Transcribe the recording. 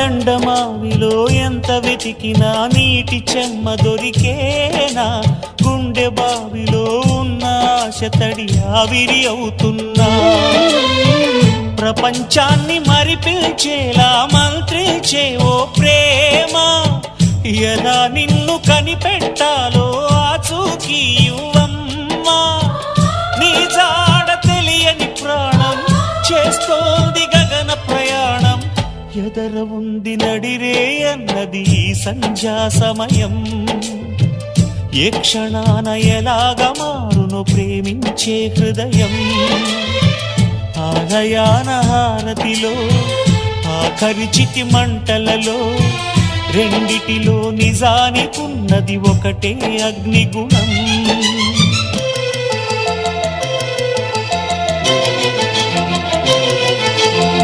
ఎండమావిలో ఎంత వెతికినా నీటి చెమ్మ దొరికేనా, గుండె బావిలో ఉన్న ఆశ తడి ఆవిరి అవుతున్నా, ప్రపంచాన్ని మరిపించేలా మంత్రించే ఓ ప్రేమ, ఎలా నిన్ను కనిపెట్టాలో ఆచూకీ ఇవ్వమ్మా, నీ జాడ తెలియని ప్రాణం చేస్తోంది గగన ప్రయాణం, ఎదర ఉంది నడిరే అన్నది ఈ సంధ్యా సమయం, ఏ క్షణాన ఎలాగ మారును ప్రేమించే హృదయం, ఆలయాన హారతిలో ఆఖరి చితి మంటలలో రెండిటిలో నిజానికున్నది ఒకటే అగ్నిగుణం.